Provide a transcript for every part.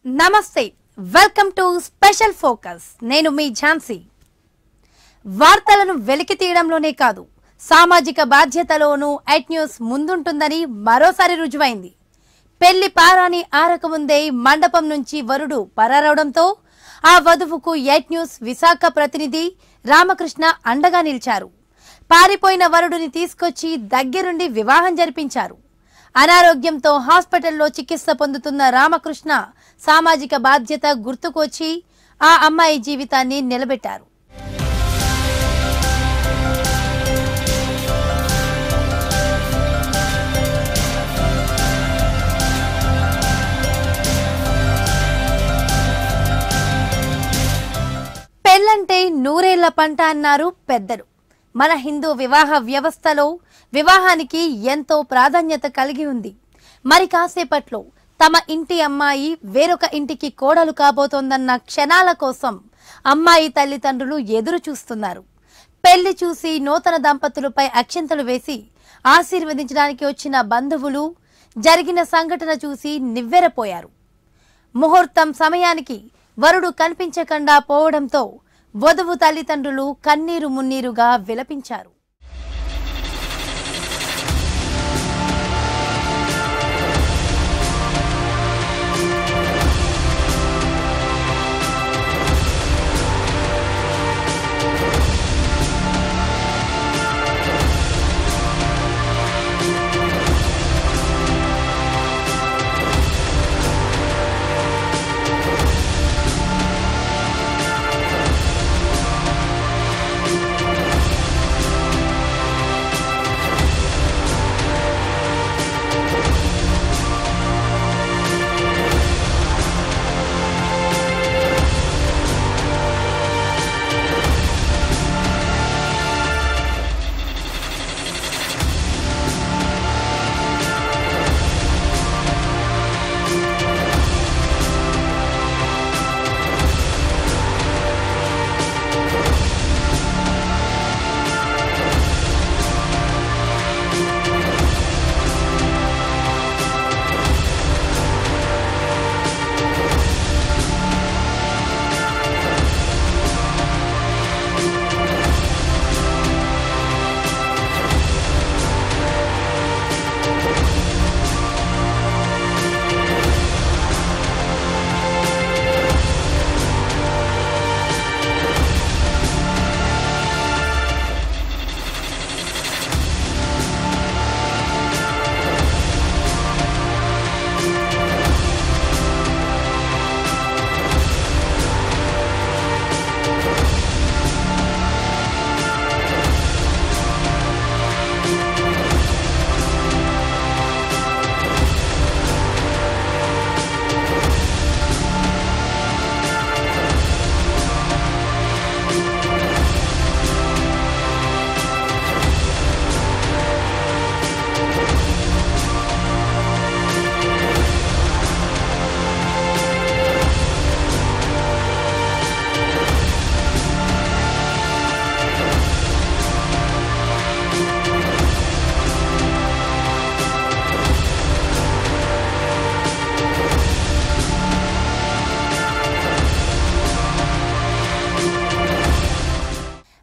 నమస్తే welcome to special focus నేను మీ ఝాన్సీ వార్తలను వెలికి తీయడంలోనే కాదు సామాజిక బాధ్యతలోనూ ఎట్ న్యూస్ ముందుంటుందని మరోసారి రుజువైంది పెళ్లి పారాని ఆరకముందే మండపం నుంచి వరుడు పరారవడంతో ఆ వధువుకు ఎట్ న్యూస్ విశాఖ ప్రతినిధి రామకృష్ణ అండగా నిలిచారు పారిపోయిన వరుడిని తీసుకొచ్చి దగ్గరుండి వివాహం జరిపించారు అనారోగ్యంతో హాస్పిటల్లో చికిత్స పొందుతున్న రామకృష్ణ సామాజిక బాధ్యత గుర్తుకొచ్చి ఆ అమ్మాయి జీవితాన్ని నిలబెట్టారు పెళ్లంటే నూరేళ్ల పంట అన్నారు పెద్దలు మన హిందూ వివాహ వ్యవస్థలో వివాహానికి ఎంతో ప్రాధాన్యత కలిగి ఉంది మరి కాసేపట్లో తమ ఇంటి అమ్మాయి వేరొక ఇంటికి కోడలు కాబోతోందన్న క్షణాల కోసం అమ్మాయి తల్లిదండ్రులు ఎదురు చూస్తున్నారు పెళ్లి చూసి నూతన దంపతులపై అక్షింతలు వేసి ఆశీర్వదించడానికి వచ్చిన బంధువులు జరిగిన సంఘటన చూసి నివ్వెరపోయారు ముహూర్తం సమయానికి వరుడు కనిపించకుండా పోవడంతో వధువు తల్లిదండ్రులు కన్నీరు మున్నీరుగా విలపించారు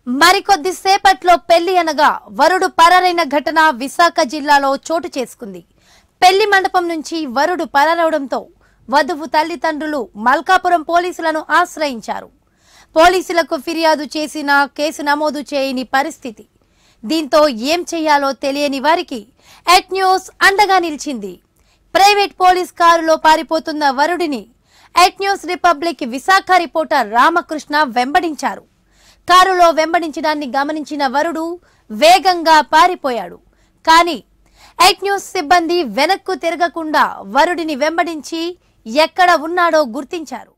మరికొద్ది సేపట్లో పెళ్లి అనగా వరుడు పరారైన ఘటన విశాఖ జిల్లాలో చోటు చేసుకుంది పెళ్లి మండపం నుంచి వరుడు పరారవడంతో వధువు తల్లిదండ్రులు మల్కాపురం పోలీసులను ఆశ్రయించారు పోలీసులకు ఫిర్యాదు చేసినా కేసు నమోదు చేయని పరిస్థితి దీంతో ఏం చేయాలో తెలియని వారికి ఎట్ న్యూస్ అండగా నిలిచింది ప్రైవేట్ పోలీస్ కారులో పారిపోతున్న వరుడిని ఎట్ news Republic Visakha reporter Ramakrishna వెంబడించారు కారులో వెంబడించడాన్ని గమనించిన వరుడు వేగంగా పారిపోయాడు కానీ ఎట్ న్యూస్ సిబ్బంది వెనక్కు తిరగకుండా వరుడిని వెంబడించి ఎక్కడ ఉన్నాడో గుర్తించారు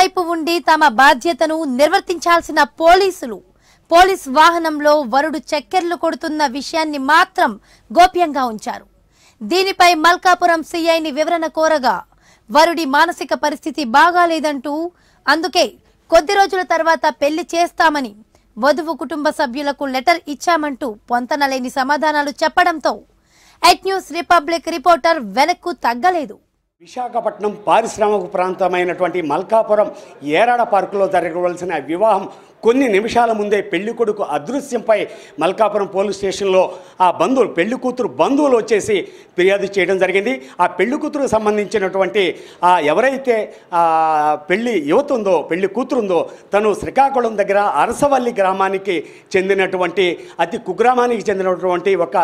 వైపు ఉండి తమ బాధ్యతను నిర్వర్తించాల్సిన పోలీస్ వాహనంలో వరుడు చక్కెర్లు కొడుతున్న విషయాన్ని మాత్రం గోప్యంగా ఉంచారు. దీనిపై మల్కాపురం సీఐని వివరణ కోరగా వరుడి మానసిక పరిస్థితి బాగాలేదంటూ, అందుకే కొద్ది రోజుల తర్వాత పెళ్లి చేస్తామని వధువు కుటుంబ సభ్యులకు లెటర్ ఇచ్చామంటూ పొంతనలేని సమాధానాలు చెప్పడంతో ఎట్ న్యూస్ రిపబ్లిక్ రిపోర్టర్ వెనక్కు తగ్గలేదు. విశాఖపట్నం పారిశ్రామిక ప్రాంతమైనటువంటి మల్కాపురం ఏరాడ పార్కులో జరగవలసిన వివాహం కొన్ని నిమిషాల ముందే పెళ్లి కొడుకు అదృశ్యంపై మల్కాపురం పోలీస్ స్టేషన్లో ఆ బంధువులు పెళ్లి కూతురు బంధువులు వచ్చేసి ఫిర్యాదు చేయడం జరిగింది. ఆ పెళ్లి కూతురుకు సంబంధించినటువంటి ఎవరైతే పెళ్లి యువత ఉందో, పెళ్లి కూతురు ఉందో, తను శ్రీకాకుళం దగ్గర అరసవల్లి గ్రామానికి చెందినటువంటి అతి కుగ్రామానికి చెందినటువంటి ఒక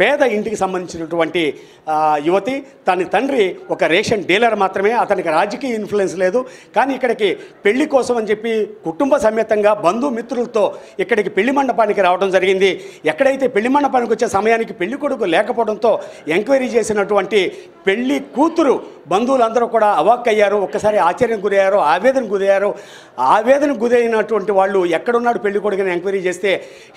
పేద ఇంటికి సంబంధించినటువంటి యువతి. తన తండ్రి ఒక రేషన్ డీలర్ మాత్రమే, అతనికి రాజకీయ ఇన్ఫ్లుయెన్స్ లేదు. కానీ ఇక్కడికి పెళ్లి కోసం అని చెప్పి కుటుంబ సమేతంగా బంధుమిత్రులతో ఇక్కడికి పెళ్లి మండపానికి రావడం జరిగింది. ఎక్కడైతే పెళ్లి మండపానికి వచ్చే సమయానికి పెళ్లి కొడుకు లేకపోవడంతో ఎంక్వైరీ చేసినటువంటి పెళ్లి కూతురు బంధువులందరూ కూడా అవాక్కయ్యారు. ఒక్కసారి ఆశ్చర్యం గురయ్యారు, ఆవేదనకు గురైనటువంటి వాళ్ళు ఎక్కడున్నాడు పెళ్లి కొడుకుని ఎంక్వైరీ చేస్తే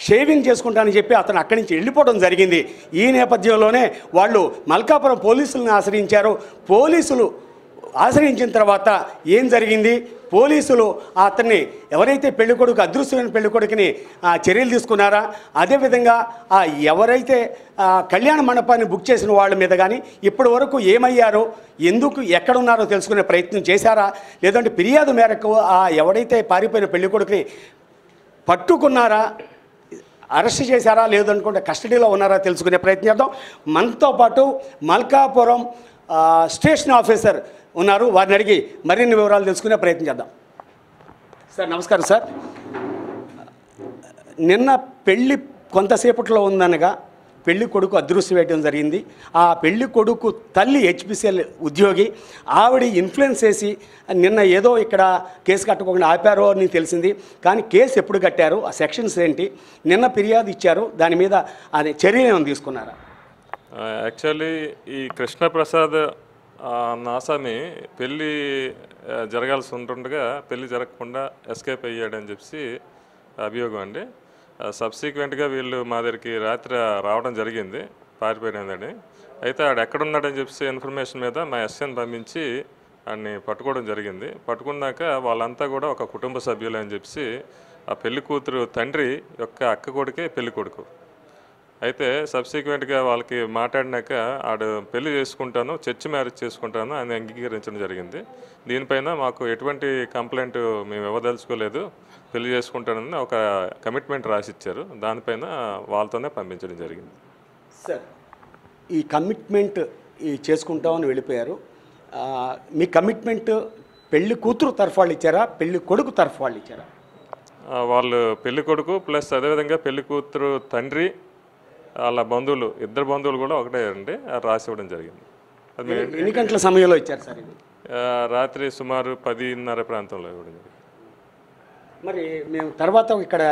షేవింగ్ చేసుకుంటానని చెప్పి అతను అక్కడి నుంచి వెళ్ళిపోవడం జరిగింది. ఈ నేపథ్యంలోనే వాళ్ళు మల్కాపురం పోలీసులను ఆశ్రయించారు. పోలీసులు ఆశ్రయించిన తర్వాత ఏం జరిగింది, పోలీసులు అతన్ని ఎవరైతే పెళ్ళికొడుకు అదృశ్యమైన పెళ్ళికొడుకుని చర్యలు తీసుకున్నారా, అదేవిధంగా ఎవరైతే కళ్యాణ మండపాన్ని బుక్ చేసిన వాళ్ళ మీద కానీ ఇప్పటి వరకు ఏమయ్యారో, ఎందుకు ఎక్కడున్నారో తెలుసుకునే ప్రయత్నం చేశారా, లేదంటే ఫిర్యాదు మేరకు ఎవరైతే పారిపోయిన పెళ్ళికొడుకుని పట్టుకున్నారా, అరెస్ట్ చేశారా, లేదనుకుంటే కస్టడీలో ఉన్నారా తెలుసుకునే ప్రయత్నం చేద్దాం. మనతో పాటు మల్కాపురం స్టేషన్ ఆఫీసర్ ఉన్నారు, వారిని అడిగి మరిన్ని వివరాలు తెలుసుకునే ప్రయత్నం చేద్దాం. సార్ నమస్కారం. సార్, నిన్న పెళ్ళి కొంతసేపట్లో ఉందనగా పెళ్లి కొడుకు అదృశ్యం వేయడం జరిగింది. ఆ పెళ్లి కొడుకు తల్లి హెచ్పిసిఎల్ ఉద్యోగి, ఆవిడ ఇన్ఫ్లుయెన్స్ చేసి నిన్న ఏదో ఇక్కడ కేసు కట్టుకోకుండా ఆపారో అని తెలిసింది. కానీ కేసు ఎప్పుడు కట్టారు, ఆ సెక్షన్స్ ఏంటి, నిన్న ఫిర్యాదు ఇచ్చారు, దాని మీద అది చర్యలు ఏమైనా తీసుకున్నారా? యాక్చువల్లీ ఈ కృష్ణప్రసాద్ నాసామి పెళ్ళి జరగాల్సి ఉంటుండగా పెళ్ళి జరగకుండా ఎస్కేప్ అయ్యాడని చెప్పి అభియోగం అండి. సబ్సిక్వెంట్గా వీళ్ళు మా దగ్గరికి రాత్రి రావడం జరిగింది పారిపోయినదని. అయితే ఆడు ఎక్కడున్నాడని చెప్పి ఇన్ఫర్మేషన్ మీద మా ఎస్ఎన్ పంపించి ఆడిని పట్టుకోవడం జరిగింది. పట్టుకున్నాక వాళ్ళంతా కూడా ఒక కుటుంబ సభ్యులు అని చెప్పి ఆ పెళ్లి కూతురు తండ్రి యొక్క అక్క కొడుకే పెళ్లి కొడుకు. అయితే సబ్సిక్వెంట్గా వాళ్ళకి మాట్లాడినాక ఆడు పెళ్లి చేసుకుంటాను, చర్చ్ మ్యారేజ్ చేసుకుంటాను అని అంగీకరించడం జరిగింది. దీనిపైన మాకు ఎటువంటి కంప్లైంట్ మేము ఇవ్వదలుచుకోలేదు, పెళ్లి చేసుకుంటానని ఒక కమిట్మెంట్ రాసిచ్చారు. దానిపైన వాళ్ళతోనే పంపించడం జరిగింది. సార్, ఈ కమిట్మెంట్ చేసుకుంటామని వెళ్ళిపోయారు. మీ కమిట్మెంట్ పెళ్లి కూతురు తరఫు వాళ్ళు ఇచ్చారా, పెళ్లి కొడుకు తరఫు వాళ్ళు ఇచ్చారా? వాళ్ళు పెళ్లి కొడుకు ప్లస్ అదేవిధంగా పెళ్లి కూతురు తండ్రి వాళ్ళ బంధువులు, ఇద్దరు బంధువులు కూడా ఒకటే అండి రాసి ఇవ్వడం జరిగింది. అది ఎన్ని గంటల సమయంలో ఇచ్చారు సార్? రాత్రి సుమారు 10:30 ప్రాంతంలో ఇవ్వడం జరిగింది. మరి మేము తర్వాత ఇక్కడ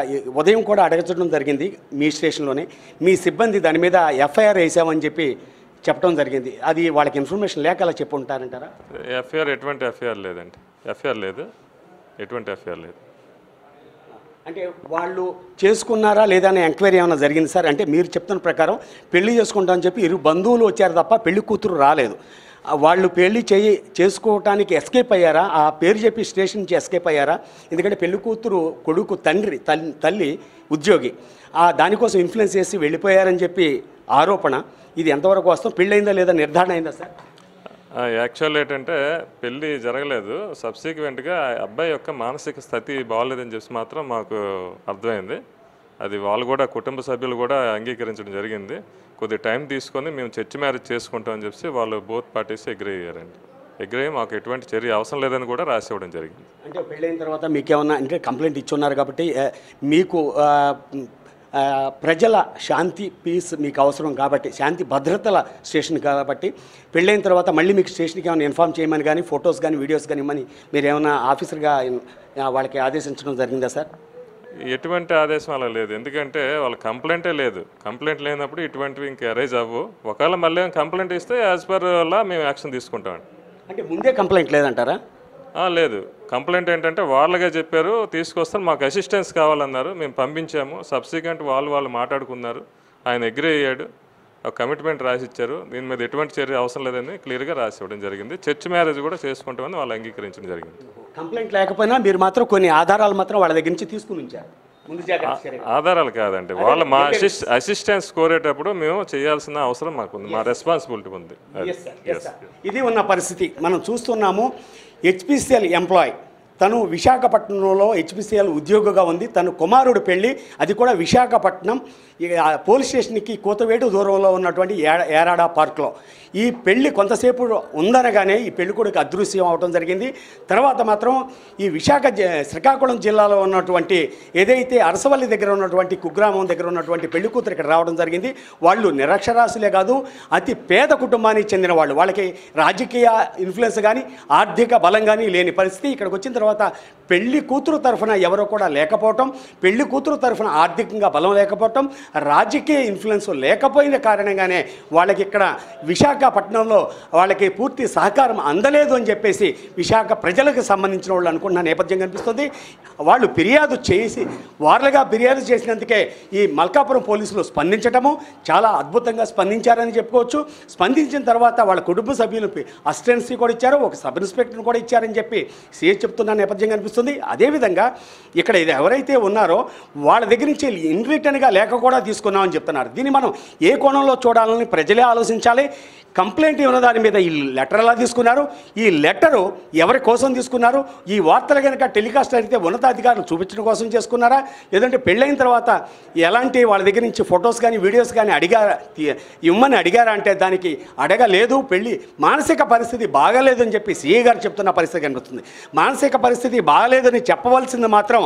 ఉదయం కూడా అడగడం జరిగింది మీ స్టేషన్లోనే. మీ సిబ్బంది దాని మీద ఎఫ్ఐఆర్ వేసామని చెప్పి చెప్పడం జరిగింది. అది వాళ్ళకి ఇన్ఫర్మేషన్ లేక అలా చెప్పి ఉంటారంటారా? ఎటువంటి ఎఫ్ఐఆర్ లేదండి, ఎఫ్ఐఆర్ లేదు, ఎటువంటి ఎఫ్ఐఆర్ లేదు. అంటే వాళ్ళు చేసుకున్నారా లేదా అనే ఎంక్వైరీ ఏమైనా జరిగింది సార్? అంటే మీరు చెప్తున్న ప్రకారం పెళ్లి చేసుకుంటామని చెప్పి ఇరు బంధువులు వచ్చారు తప్ప పెళ్లి కూతురు రాలేదు. వాళ్ళు పెళ్లి చేసుకోవటానికి ఎస్కేప్ అయ్యారా? ఆ పేరు చెప్పి స్టేషన్ నుంచి ఎస్కేప్ అయ్యారా? ఎందుకంటే పెళ్లి కూతురు కొడుకు తల్లి ఉద్యోగి, దానికోసం ఇన్ఫ్లుయెన్స్ చేసి వెళ్ళిపోయారని చెప్పి ఆరోపణ. ఇది ఎంతవరకు వస్తాం? పెళ్ళయిందా లేదా నిర్ధారణ అయిందా సార్? యాక్చువల్ ఏంటంటే పెళ్ళి జరగలేదు. సబ్సిక్వెంట్గా అబ్బాయి యొక్క మానసిక స్థితి బాగోలేదని చెప్పి మాత్రం మాకు అర్థమైంది. అది వాళ్ళు కూడా కుటుంబ సభ్యులు కూడా అంగీకరించడం జరిగింది. కొద్ది టైం తీసుకొని మేము చర్చ్ మ్యారేజ్ చేసుకుంటామని చెప్పి వాళ్ళు బోత్ పార్టీస్ అగ్రీ అయ్యారండి. అగ్రీ అయ్యి మాకు ఎటువంటి చర్య అవసరం లేదని కూడా రాసి ఇవ్వడం జరిగింది. అంటే పెళ్ళైన తర్వాత మీకేమన్నా అంటే కంప్లైంట్ ఇచ్చున్నారు కాబట్టి మీకు ప్రజల శాంతి పీస్ మీకు అవసరం కాబట్టి, శాంతి భద్రతల స్టేషన్ కాబట్టి పెళ్ళైన తర్వాత మళ్ళీ మీకు స్టేషన్కి ఏమైనా ఇన్ఫామ్ చేయమని కానీ ఫొటోస్ కానీ వీడియోస్ కానీ ఇవ్వమని మీరు ఏమైనా ఆఫీసర్గా వాళ్ళకి ఆదేశించడం జరిగిందా సార్? ఎటువంటి ఆదేశం అలా లేదు, ఎందుకంటే వాళ్ళ కంప్లైంటే లేదు. కంప్లైంట్ లేనప్పుడు ఇటువంటివి ఇంకా అరైజ్ అవ్వు. ఒకవేళ మళ్ళీ కంప్లైంట్ ఇస్తే యాజ్ పర్ లా మేము యాక్షన్ తీసుకుంటామండి. అంటే ముందే కంప్లైంట్ లేదంటారా? లేదు, కంప్లైంట్ ఏంటంటే వాళ్ళగా చెప్పారు తీసుకొస్తాను, మాకు అసిస్టెన్స్ కావాలన్నారు, మేము పంపించాము. సబ్సిక్వెంట్ వాళ్ళు మాట్లాడుకున్నారు, ఆయన అగ్రీ అయ్యాడు, ఒక కమిట్మెంట్ రాసిచ్చారు. దీని మీద ఎటువంటి చర్య అవసరం లేదని క్లియర్గా రాసి ఇవ్వడం జరిగింది. చర్చ్ మ్యారేజ్ కూడా చేసుకుంటామని వాళ్ళు అంగీకరించడం జరిగింది. కంప్లైంట్ లేకపోయినా మీరు మాత్రం కొన్ని ఆధారాలు మాత్రం వాళ్ళ దగ్గర నుంచి తీసుకుని ఉంచారు. ఆధారాలు కాదండి, వాళ్ళు మా అసిస్టెన్స్ కోరేటప్పుడు మేము చేయాల్సిన అవసరం మాకుంది, మా రెస్పాన్సిబిలిటీ ఉంది. ఇది ఉన్న పరిస్థితి మనం చూస్తున్నాము. హెచ్పిసిఎల్ ఎంప్లాయ్ తను విశాఖపట్నంలో హెచ్పిసిఎల్ ఉద్యోగిగా ఉంది. తను కుమారుడు పెళ్ళి, అది కూడా విశాఖపట్నం పోలీస్ స్టేషన్కి కూతవేటు దూరంలో ఉన్నటువంటి ఏరాడా పార్క్లో. ఈ పెళ్లి కొంతసేపు ఉందనగానే ఈ పెళ్లి కొడుకు అదృశ్యం అవడం జరిగింది. తర్వాత మాత్రం ఈ శ్రీకాకుళం జిల్లాలో ఉన్నటువంటి ఏదైతే అరసవల్లి దగ్గర ఉన్నటువంటి కుగ్రామం దగ్గర ఉన్నటువంటి పెళ్లి కూతురు ఇక్కడ రావడం జరిగింది. వాళ్ళు నిరక్షరాస్యులే కాదు, అతి పేద కుటుంబానికి చెందిన వాళ్ళు. వాళ్ళకి రాజకీయ ఇన్ఫ్లుయెన్స్ కానీ ఆర్థిక బలం కానీ లేని పరిస్థితి. ఇక్కడికి వచ్చిన తర్వాత పెళ్లి కూతురు తరఫున ఎవరో కూడా లేకపోవటం, పెళ్లి కూతురు తరఫున ఆర్థికంగా బలం లేకపోవటం, రాజకీయ ఇన్ఫ్లుయెన్స్ లేకపోయిన కారణంగానే వాళ్ళకి ఇక్కడ విశాఖపట్నంలో వాళ్ళకి పూర్తి సహకారం అందలేదు అని చెప్పేసి విశాఖ ప్రజలకు సంబంధించిన వాళ్ళు అనుకుంటున్న నేపథ్యం కనిపిస్తుంది. వాళ్ళు ఫిర్యాదు చేసి వార్లుగా ఫిర్యాదు చేసినందుకే ఈ మల్కాపురం పోలీసులు స్పందించటము చాలా అద్భుతంగా స్పందించారని చెప్పుకోవచ్చు. స్పందించిన తర్వాత వాళ్ళ కుటుంబ సభ్యులు అసిస్టెన్సీ కూడా ఇచ్చారు, ఒక సబ్ ఇన్స్పెక్టర్ని కూడా ఇచ్చారని చెప్పి సీఎస్ చెప్తున్న నేపథ్యం కనిపిస్తుంది. అదేవిధంగా ఇక్కడ ఇది ఎవరైతే ఉన్నారో వాళ్ళ దగ్గర నుంచి ఇన్ రిటర్న్గా లేఖ కూడా తీసుకున్నామని చెప్తున్నారు. దీన్ని మనం ఏ కోణంలో చూడాలని ప్రజలే ఆలోచించాలి. కంప్లైంట్ ఉన్న దాని మీద ఈ లెటర్ ఎలా తీసుకున్నారు, ఈ లెటరు ఎవరి కోసం తీసుకున్నారు, ఈ వార్తలు కనుక టెలికాస్ట్ అయితే ఉన్నతాధికారులు చూపించడం కోసం చేసుకున్నారా, లేదంటే పెళ్ళైన తర్వాత ఎలాంటి వాళ్ళ దగ్గర నుంచి ఫొటోస్ కానీ వీడియోస్ కానీ ఇమ్మని అడిగారా అంటే దానికి అడగలేదు. పెళ్ళి మానసిక పరిస్థితి బాగాలేదని చెప్పి సిఐ గారు చెప్తున్న పరిస్థితి కనిపిస్తుంది. మానసిక పరిస్థితి బాగాలేదని చెప్పవలసింది మాత్రం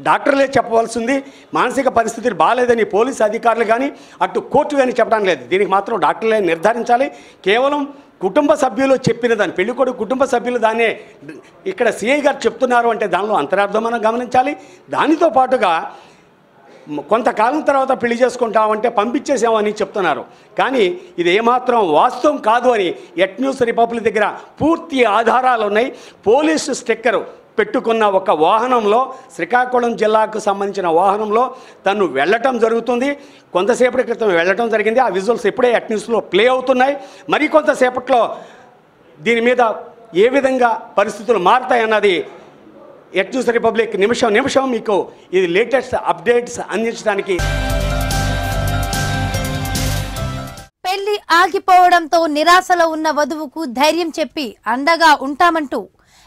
డాక్టర్లే చెప్పవలసింది. మానసిక పరిస్థితి బాగాలేదని పోలీసు అధికారులు కానీ అటు కోర్టు కానీ చెప్పడం లేదు. దీనికి మాత్రం డాక్టర్లే నిర్ధారించాలి. కేవలం కుటుంబ సభ్యులు చెప్పిన దాన్ని, పెళ్ళికొడుకు కుటుంబ సభ్యులు దాన్నే ఇక్కడ సిఐ గారు చెప్తున్నారు అంటే దానిలో అంతరార్థం మనం గమనించాలి. దానితో పాటుగా కొంతకాలం తర్వాత పెళ్లి చేసుకుంటామంటే పంపించేసామని చెప్తున్నారు. కానీ ఇది ఏమాత్రం వాస్తవం కాదు అని ఎట్ న్యూస్ రిపబ్లిక్ దగ్గర పూర్తి ఆధారాలు ఉన్నాయి. పోలీసు స్టిక్కరు పెట్టుకున్న ఒక వాహనంలో, శ్రీకాకుళం జిల్లాకు సంబంధించిన వాహనంలో తను వెళ్ళటం జరుగుతుంది. కొంతసేపటి క్రితం వెళ్ళటం జరిగింది. ఆ విజువల్స్ ఇప్పుడే ఎట్ న్యూస్లో ప్లే అవుతున్నాయి. మరికొంతసేపట్లో దీని మీద ఏ విధంగా పరిస్థితులు మారుతాయన్నది ఎట్ న్యూస్ రిపబ్లిక్ నిమిషం మీకు ఇది లేటెస్ట్ అప్డేట్స్ అందించడానికి. పెళ్లి ఆగిపోవడంతో నిరాశలో ఉన్న వధువుకు ధైర్యం చెప్పి అండగా ఉంటామంటూ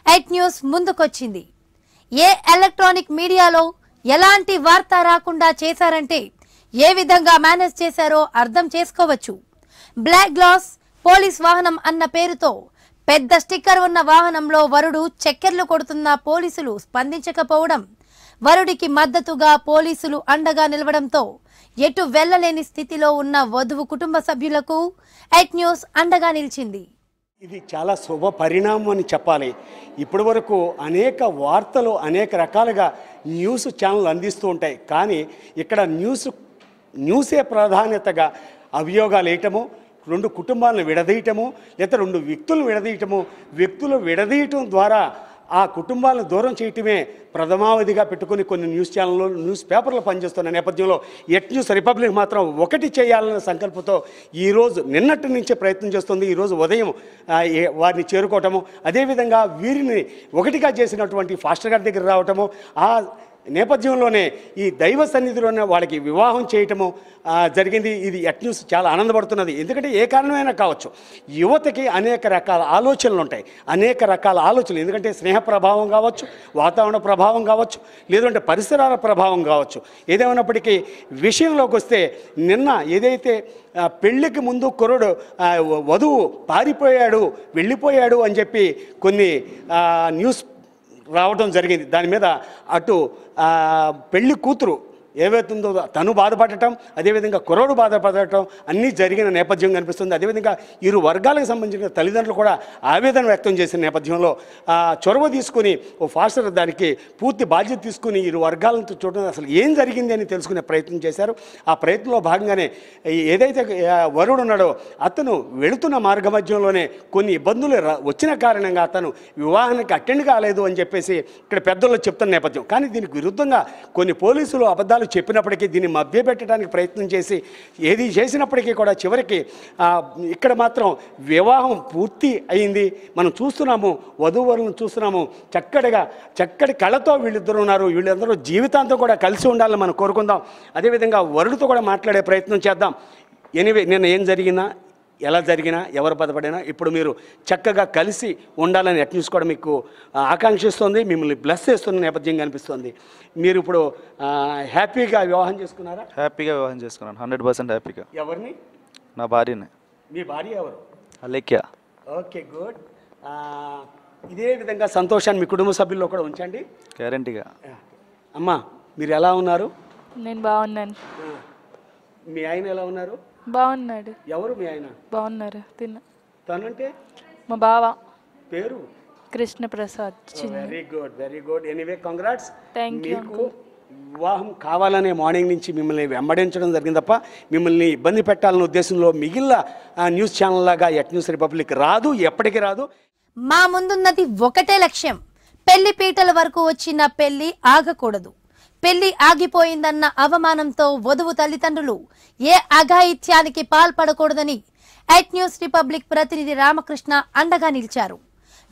ఎట్ న్యూస్ ముందుకొచ్చింది. ఏ ఎలక్ట్రానిక్ మీడియాలో ఎలాంటి వార్త రాకుండా చేశారంటే ఏ విధంగా మేనేజ్ చేశారో అర్థం చేసుకోవచ్చు. బ్లాక్ గ్లాస్ పోలీస్ వాహనం అన్న పేరుతో పెద్ద స్టిక్కర్ ఉన్న వాహనంలో వరుడు చక్కెర్లు కొడుతున్న పోలీసులు స్పందించకపోవడం, వరుడికి మద్దతుగా పోలీసులు అండగా నిలవడంతో ఎటు వెళ్లలేని స్థితిలో ఉన్న వధువు కుటుంబ సభ్యులకు ఎట్ న్యూస్ అండగా నిలిచింది. ఇది చాలా శుభ పరిణామం అని చెప్పాలి. ఇప్పటి వరకు అనేక వార్తలు అనేక రకాలుగా న్యూస్ ఛానల్ అందిస్తూ ఉంటాయి. కానీ ఇక్కడ న్యూసే ప్రాధాన్యతగా అభియోగాలు వేయటము, రెండు కుటుంబాలను విడదీయటము, లేదా రెండు వ్యక్తులు విడదీయటం ద్వారా ఆ కుటుంబాలను దూరం చేయటమే ప్రథమావధిగా పెట్టుకుని కొన్ని న్యూస్ ఛానళ్ళు, న్యూస్ పేపర్లు పనిచేస్తున్న నేపథ్యంలో ఎట్ న్యూస్ రిపబ్లిక్ మాత్రం ఒకటి చేయాలనే సంకల్పంతో ఈరోజు నిన్నటి నుంచే ప్రయత్నం చేస్తుంది. ఈరోజు ఉదయం వారిని చేరుకోవటము, అదేవిధంగా వీరిని ఒకటిగా చేసినటువంటి ఫాస్టర్ గారి దగ్గర రావటము, ఆ నేపథ్యంలోనే ఈ దైవ సన్నిధిలోనే వాళ్ళకి వివాహం చేయటము జరిగింది. ఇది ఎట్ న్యూస్ చాలా ఆనందపడుతున్నది. ఎందుకంటే ఏ కారణమైనా కావచ్చు, యువతకి అనేక రకాల ఆలోచనలు ఉంటాయి, ఎందుకంటే స్నేహ ప్రభావం కావచ్చు, వాతావరణ ప్రభావం కావచ్చు, లేదంటే పరిసరాల ప్రభావం కావచ్చు. ఏదేమైనప్పటికీ విషయంలోకి వస్తే నిన్న ఏదైతే పెళ్ళికి ముందు కుర్రుడు వధువు వెళ్ళిపోయాడు అని చెప్పి కొన్ని న్యూస్ రావడం జరిగింది. దాని మీద అటు పెళ్లి కూతురు ఏవైతుందో తను బాధపడటం, అదేవిధంగా కుర్రోడు బాధపడటం అన్నీ జరిగిన నేపథ్యం కనిపిస్తుంది. అదేవిధంగా ఇరు వర్గాలకు సంబంధించిన తల్లిదండ్రులు కూడా ఆవేదన వ్యక్తం చేసిన నేపథ్యంలో చొరవ తీసుకుని ఓ ఫాస్టర్ దానికి పూర్తి బాధ్యత తీసుకుని ఇరు వర్గాలను చూడడం అసలు ఏం జరిగింది అని తెలుసుకునే ప్రయత్నం చేశారు. ఆ ప్రయత్నంలో భాగంగానే ఏదైతే వరుడు ఉన్నాడో అతను వెళుతున్న మార్గ మధ్యంలోనే కొన్ని ఇబ్బందులు వచ్చిన కారణంగా అతను వివాహానికి అటెండ్ కాలేదు అని చెప్పేసి ఇక్కడ పెద్దలు చెప్తున్న నేపథ్యం. కానీ దీనికి విరుద్ధంగా కొన్ని పోలీసులు అబద్ధాలు చెప్పినప్పటికీ దీన్ని మభ్యపెట్టడానికి ప్రయత్నం చేసి ఏది చేసినప్పటికీ కూడా చివరికి ఇక్కడ మాత్రం వివాహం పూర్తి అయింది. మనం చూస్తున్నాము, వధూవరులను చూస్తున్నాము. చక్కటి కళతో వీళ్ళిద్దరు ఉన్నారు. వీళ్ళందరూ జీవితాంతం కూడా కలిసి ఉండాలని మనం కోరుకుందాం. అదేవిధంగా వరుడితో కూడా మాట్లాడే ప్రయత్నం చేద్దాం. ఎనీవే, నిన్న ఏం జరిగినా, ఎలా జరిగినా, ఎవరు బాధపడినా ఇప్పుడు మీరు చక్కగా కలిసి ఉండాలని న్యూస్ కూడా మీకు ఆకాంక్షిస్తుంది, మిమ్మల్ని బ్లెస్ చేస్తున్న నేపథ్యం కనిపిస్తుంది. మీరు ఇప్పుడు హ్యాపీగా వివాహం చేసుకున్నారా? హ్యాపీగా వివాహం చేసుకున్నాను, 100% హ్యాపీగా. ఎవరిని? నా భార్యనే. మీ భార్య ఎవరు? అలేఖ్య. Okay, good. ఇదే విధంగా సంతోషాన్ని మీ కుటుంబ సభ్యుల్లో కూడా ఉంచండి, గ్యారంటీగా. అమ్మా మీరు ఎలా ఉన్నారు? నేను బాగున్నాను. మీ ఆయన ఎలా ఉన్నారు? బాగున్నాడు. ఎవరు మీ ఆయన? బాగున్నారు. తనంటే మా బావ పేరు Krishnaprasad. Very good, very good. Anyway, congrats. Thank you. మీకు వివాహం కావాలనే మార్నింగ్ నుంచి మిమ్మల్ని వెంబడించడం జరిగింది తప్ప మిమ్మల్ని ఇబ్బంది పెట్టాలనే ఉద్దేశంలో మిగిలిన న్యూస్ ఛానల్ లాగా న్యూస్ రిపబ్లిక్ రాదు, ఎప్పటికీ రాదు. మా ముందున్నది ఒకటే లక్ష్యం. పెళ్లి పీటల వరకు వచ్చిన పెళ్లి ఆగకూడదు. పెళ్లి ఆగిపోయిందన్న అవమానంతో వధువు తల్లిదండ్రులు ఏ అఘాయిత్యానికి పాల్పడకూడదని న్యూస్ రిపబ్లిక్ ప్రతినిధి రామకృష్ణ అండగా నిలిచారు.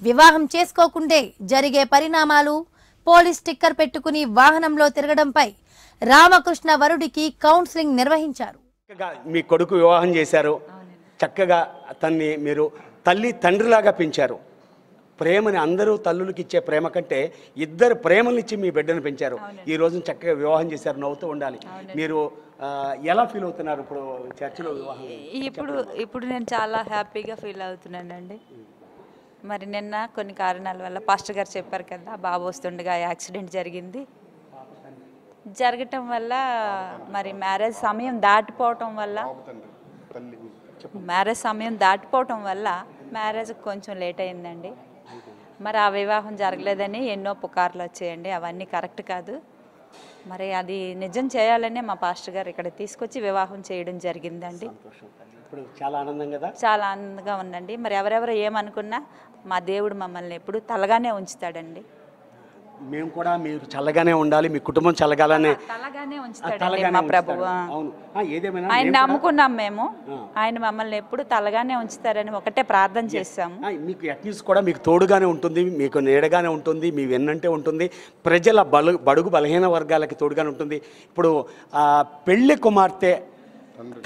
వివాహం చేసుకోకుండే జరిగే పరిణామాలు, పోలీస్ స్టిక్కర్ పెట్టుకుని వాహనంలో తిరగడంపై రామకృష్ణ వరుడికి కౌన్సిలింగ్ నిర్వహించారు. మీ కొడుకు వివాహం చేశారు, చక్కగా అతన్ని మీరు తల్లి తండ్రిలాగా పెంచారు. ప్రేమని అందరూ తల్లులకి ఇచ్చే ప్రేమ కంటే ఇద్దరు ప్రేమనిచ్చి మీ బిడ్డను పెంచారు. ఈ రోజున చక్కగా వివాహం చేశారు, నవ్వుతూ ఉండాలి. మీరు ఎలా ఫీల్ అవుతున్నారు ఇప్పుడు చర్చిలో వివాహం? ఇప్పుడు నేను చాలా హ్యాపీగా ఫీల్ అవుతున్నానండి. మరి నిన్న కొన్ని కారణాల వల్ల పాస్టర్ గారు చెప్పారు కదా, బాబు వస్తుండగా యాక్సిడెంట్ జరగటం వల్ల మరి మ్యారేజ్ సమయం దాటిపోవటం వల్ల మ్యారేజ్ కొంచెం లేట్ అయిందండి. మరి ఆ వివాహం జరగలేదని ఎన్నో పుకార్లు వచ్చాయండి. అవన్నీ కరెక్ట్ కాదు. మరి అది నిజం చేయాలనే మా పాస్టర్ గారు ఇక్కడ తీసుకొచ్చి వివాహం చేయడం జరిగిందండి. చాలా ఆనందం కదా? చాలా ఆనందంగా ఉందండి. మరి ఎవరెవరు ఏమనుకున్నా మా దేవుడు మమ్మల్ని ఎప్పుడు తలగానే ఉంచుతాడండి. మేము కూడా మీరు చల్లగానే ఉండాలి, మీ కుటుంబం చల్లగానే ఉంచుతాడండి మా ప్రభువు. ఆయన నమ్ముకున్నాం మేము, ఆయన మమ్మల్ని ఎప్పుడు తలగానే ఉంచుతారని ఒకటే ప్రార్థన చేశాము. మీకు న్యూస్ కూడా మీకు తోడుగానే ఉంటుంది, మీకు నీడగానే ఉంటుంది, మీ వెన్నంటే ఉంటుంది, ప్రజల బడుగు బలహీన వర్గాలకి తోడుగానే ఉంటుంది. ఇప్పుడు పెళ్లి కుమార్తె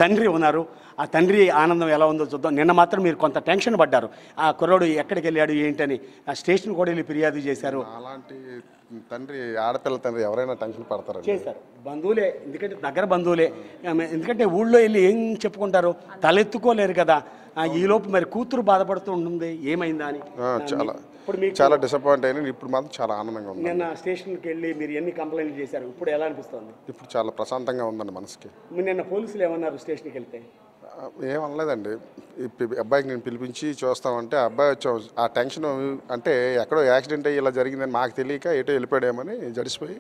తండ్రి ఉన్నారు, ఆ తండ్రి ఆనందం ఎలా ఉందో చూద్దాం. నిన్న మాత్రం మీరు కొంత టెన్షన్ పడ్డారు, ఆ కుర్రోడు ఎక్కడికి వెళ్ళాడు ఏంటని. ఆ స్టేషన్ కూడా వెళ్ళి ఫిర్యాదు చేశారు. అలాంటి తండ్రి, ఆడపిల్ల తండ్రి ఎవరైనా టెన్షన్ పడతారు. చేశారు బంధువులే, ఎందుకంటే దగ్గర బంధువులే. ఎందుకంటే ఊళ్ళో వెళ్ళి ఏం చెప్పుకుంటారు, తలెత్తుకోలేరు కదా. ఈలోపు మరి కూతురు బాధపడుతూ ఉంటుంది, ఏమైందా అని. చాలా డిసప్పాయింట్ అయినా ఇప్పుడు మాత్రం చాలా ఆనందంగా ఉంది. నిన్న స్టేషన్కి వెళ్ళి మీరు ఎన్ని కంప్లైంట్లు చేశారు, ఇప్పుడు ఎలా అనిపిస్తుంది? ఇప్పుడు చాలా ప్రశాంతంగా ఉందండి మనసుకి. నిన్న పోలీసులు ఏమన్నారు స్టేషన్కి వెళ్తే? ఏమనలేదండి. అబ్బాయికి నేను పిలిపించి చూస్తామంటే అబ్బాయి వచ్చాం. ఆ టెన్షన్ అంటే ఎక్కడో యాక్సిడెంట్ అయ్యి ఇలా జరిగిందని మాకు తెలియక ఎటో వెళ్ళిపోయామని జడిసిపోయి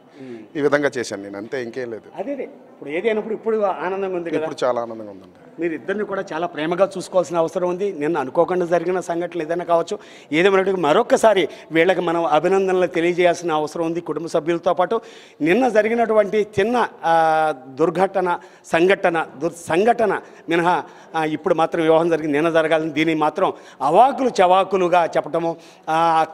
ఈ విధంగా చేశాను నేను, అంతే, ఇంకేం లేదు. అదే ఇప్పుడు ఏదైనప్పుడు ఇప్పుడు ఆనందంగా ఉంది కదా? ఇప్పుడు చాలా ఆనందంగా ఉందండి. మీరు ఇద్దరిని కూడా చాలా ప్రేమగా చూసుకోవాల్సిన అవసరం ఉంది. నిన్న అనుకోకుండా జరిగిన సంఘటనలు ఏదైనా కావచ్చు. ఏదేమైనట్టు మరొకసారి వీళ్ళకి మనం అభినందనలు తెలియజేయాల్సిన అవసరం ఉంది కుటుంబ సభ్యులతో పాటు. నిన్న జరిగినటువంటి చిన్న సంఘటన మినహా ఇప్పుడు మాత్రం వివాహం జరిగింది, నిన్న జరగాలని దీన్ని మాత్రం అవాకులు చవాకులుగా చెప్పటము,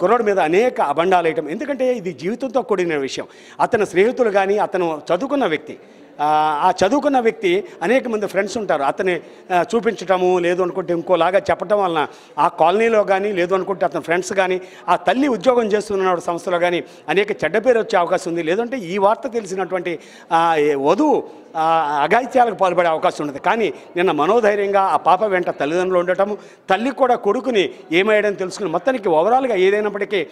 కుర్రోడి మీద అనేక అబండాలు వేయటం. ఎందుకంటే ఇది జీవితంతో కూడిన విషయం. అతని స్నేహితులు కానీ, అతను చదువుకున్న వ్యక్తి, ఆ చదువుకున్న వ్యక్తి అనేక మంది ఫ్రెండ్స్ ఉంటారు, అతన్ని చూపించటము, లేదు అనుకుంటే ఇంకోలాగా చెప్పటం వలన ఆ కాలనీలో కానీ, లేదు అనుకుంటే అతని ఫ్రెండ్స్ కానీ, ఆ తల్లి ఉద్యోగం చేస్తున్న సంస్థలో కానీ అనేక చెడ్డ పేరు వచ్చే అవకాశం ఉంది. లేదంటే ఈ వార్త తెలిసినటువంటి వధువు అఘాయిత్యాలకు పాల్పడే అవకాశం ఉండదు. కానీ నిన్న మనోధైర్యంగా ఆ పాప వెంట తల్లిదండ్రులు ఉండటం, తల్లి కూడా కొడుకుని ఏమయ్యాడని తెలుసుకుని మొత్తానికి ఓవరాల్గా ఏదైనప్పటికీ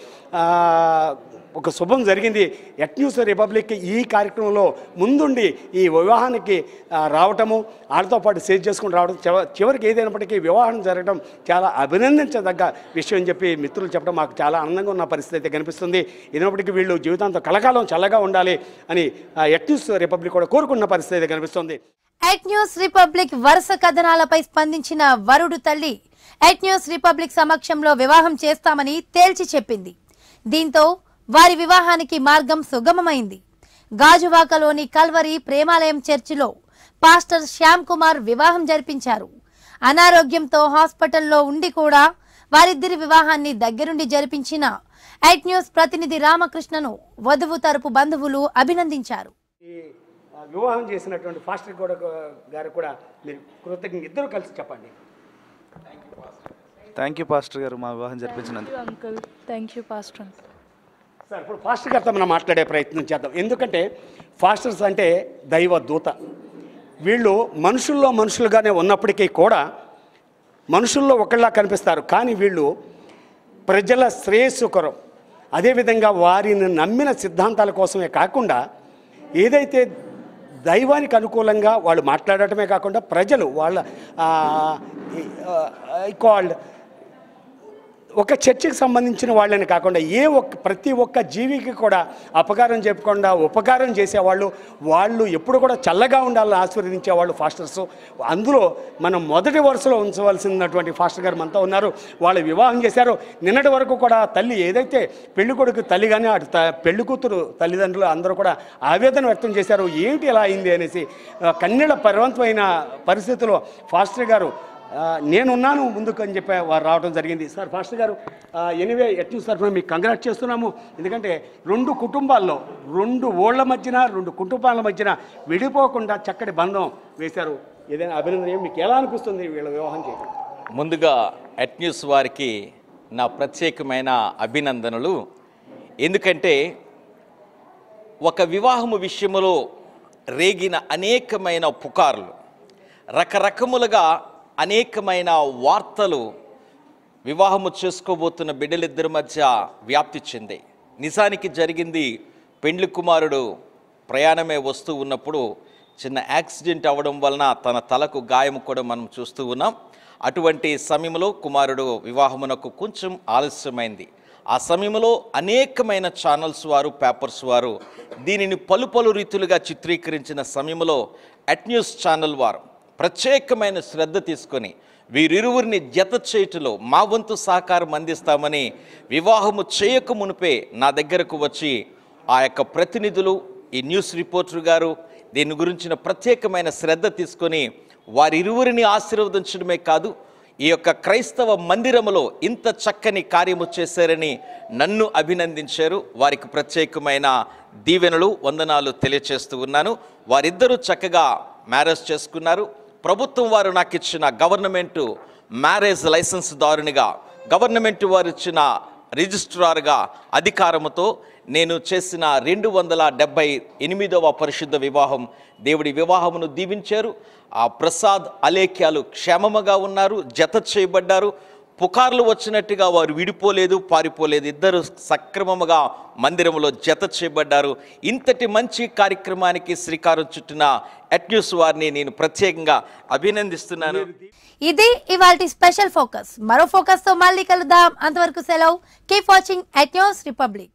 ఒక శుభం జరిగింది. ఎట్ న్యూస్ రిపబ్లిక్ ఈ కార్యక్రమంలో ముందుండి ఈ వివాహానికి రావటము, వాళ్ళతో పాటు సేవ్ చేసుకుని రావడం, చివరికి ఏదైనప్పటికీ వివాహం జరగడం చాలా అభినందించదగ్గ విషయం అని చెప్పి మిత్రులు చెప్పడం మాకు చాలా ఆనందంగా ఉన్న పరిస్థితి అయితే కనిపిస్తుంది. అయినప్పటికీ వీళ్ళు జీవితాంతం కలకాలం చల్లగా ఉండాలి అని ఎట్ న్యూస్ రిపబ్లిక్ కూడా కోరుకున్న పరిస్థితి అయితే కనిపిస్తుంది. ఎట్ న్యూస్ రిపబ్లిక్ వరుస కథనాలపై స్పందించిన వరుడు తల్లి ఎట్ న్యూస్ రిపబ్లిక్ సమక్షంలో వివాహం చేస్తామని తేల్చి చెప్పింది. దీంతో వారి వివాహానికి మార్గం సుగమమైంది. గాజువాకలోని కల్వరి ప్రేమాలయం చర్చిలో పాస్టర్ శ్యామ్ కుమార్ వివాహం జరిపించారు. అనారోగ్యంతో హాస్పిటల్లో ఉండి కూడా వారిద్దరి వివాహాన్ని దగ్గరుండి జరిపించిన ఎట్ న్యూస్ ప్రతినిధి రామకృష్ణను వధువు తరపు బంధువులు అభినందించారు. ఈ వివాహం చేసినటువంటి పాస్టర్ గారు కూడా మీరు కృతజ్ఞతలు ఇద్దరు కలిసి చెప్పండి. థ్యాంక్ యూ పాస్టర్ గారు మా వివాహం జరిపించినందుకు. Uncle thank you pastor uncle. Sir ఇప్పుడు పాస్టర్ గారితో మనం మాట్లాడే ప్రయత్నం చేద్దాం. ఎందుకంటే పాస్టర్స్ అంటే దైవ దూత. వీళ్ళు మనుషులుగానే ఉన్నప్పటికీ కూడా మనుషుల్లో ఒకళ్ళలా కనిపిస్తారు. కానీ వీళ్ళు ప్రజల శ్రేయస్సు కొరం, అదేవిధంగా వారిని నమ్మిన సిద్ధాంతాల కోసమే కాకుండా ఏదైతే దైవానికి అనుకూలంగా వాళ్ళు మాట్లాడటమే కాకుండా ప్రజలు వాళ్ళ కాల్డ్ ఒక చర్చికి సంబంధించిన వాళ్ళని కాకుండా ప్రతి ఒక్క జీవికి కూడా అపకారం చెప్పకుండా ఉపకారం చేసేవాళ్ళు, వాళ్ళు ఎప్పుడు కూడా చల్లగా ఉండాలని ఆశీర్వదించేవాళ్ళు పాస్టర్స్. అందులో మనం మొదటి వరుసలో ఉంచవలసినటువంటి పాస్టర్ గారు మనతో ఉన్నారు. వాళ్ళు వివాహం చేశారు. నిన్నటి వరకు కూడా తల్లి ఏదైతే పెళ్లి కొడుకు తల్లి కానీ అటు పెళ్లి కూతురు తల్లిదండ్రులు అందరూ కూడా ఆవేదన వ్యక్తం చేశారు. ఏంటి ఇలా అయింది అనేసి కన్నీళ్ల పర్వంతమైన పరిస్థితిలో పాస్టర్ గారు నేనున్నాను ముందుకు అని చెప్పి వారు రావడం జరిగింది. సార్ పాస్టర్ గారు, ఎనీవే ఎట్ న్యూస్ తరఫున మీకు కంగ్రాట్ చేస్తున్నాము. ఎందుకంటే రెండు కుటుంబాల్లో, రెండు ఊళ్ళ మధ్యన, రెండు కుటుంబాల మధ్యన విడిపోకుండా చక్కటి బంధం వేశారు. ఏదైనా అభినందన మీకు ఎలా అనిపిస్తుంది వీళ్ళ వివాహం చేయడం? ముందుగా ఎట్ న్యూస్ వారికి నా ప్రత్యేకమైన అభినందనలు. ఎందుకంటే ఒక వివాహము విషయంలో రేగిన అనేకమైన పుకార్లు, రకరకములుగా అనేకమైన వార్తలు వివాహము చేసుకోబోతున్న బిడ్డలిద్దరి మధ్య వ్యాప్తి చెంది. నిజానికి జరిగింది, పెండ్లి కుమారుడు ప్రయాణమే వస్తూ ఉన్నప్పుడు చిన్న యాక్సిడెంట్ అవ్వడం వలన తన తలకు గాయం కూడా మనం చూస్తూ ఉన్నాం. అటువంటి సమయంలో కుమారుడు వివాహమునకు కొంచెం ఆలస్యమైంది. ఆ సమయంలో అనేకమైన ఛానల్స్ వారు, పేపర్స్ వారు దీనిని పలు రీతులుగా చిత్రీకరించిన సమయంలో ఎట్ న్యూస్ ఛానల్ వారు ప్రత్యేకమైన శ్రద్ధ తీసుకొని వీరిరువురిని జత చేయుటలో మా వంతు సహకారం అందిస్తామని వివాహము చేయక మునిపే నా దగ్గరకు వచ్చి ఆ యొక్క ప్రతినిధులు, ఈ న్యూస్ రిపోర్టర్ గారు దీని గురించిన ప్రత్యేకమైన శ్రద్ధ తీసుకొని వారిరువురిని ఆశీర్వదించడమే కాదు, ఈ యొక్క క్రైస్తవ మందిరములో ఇంత చక్కని కార్యము చేశారని నన్ను అభినందించారు. వారికి ప్రత్యేకమైన దీవెనలు, వందనాలు తెలియచేస్తూ ఉన్నాను. వారిద్దరూ చక్కగా మ్యారేజ్ చేసుకున్నారు. ప్రభుత్వం వారు నాకు ఇచ్చిన గవర్నమెంట్ మ్యారేజ్ లైసెన్స్ దారునిగా, గవర్నమెంట్ వారు ఇచ్చిన రిజిస్ట్రార్గా అధికారముతో నేను చేసిన 278వ పరిశుద్ధ వివాహం, దేవుడి వివాహమును దీవించారు. ఆ ప్రసాద్ అలేఖ్యాలు క్షేమముగా ఉన్నారు, జత చేయబడ్డారు. పుకార్లు వచ్చినట్టుగా వారు విడిపోలేదు, పారిపోలేదు. ఇద్దరు సక్రమముగా మందిరంలో జత చేయబడ్డారు. ఇంతటి మంచి కార్యక్రమానికి శ్రీకారం చుట్టిన ఎట్ న్యూస్ వారిని నేను ప్రత్యేకంగా అభినందిస్తున్నాను. ఇది ఇవాల్టి స్పెషల్ ఫోకస్. మరో ఫోకస్ తో మళ్ళీ కలుద్దాం. అంతవరకు సెలవు. Keep watching at news republic.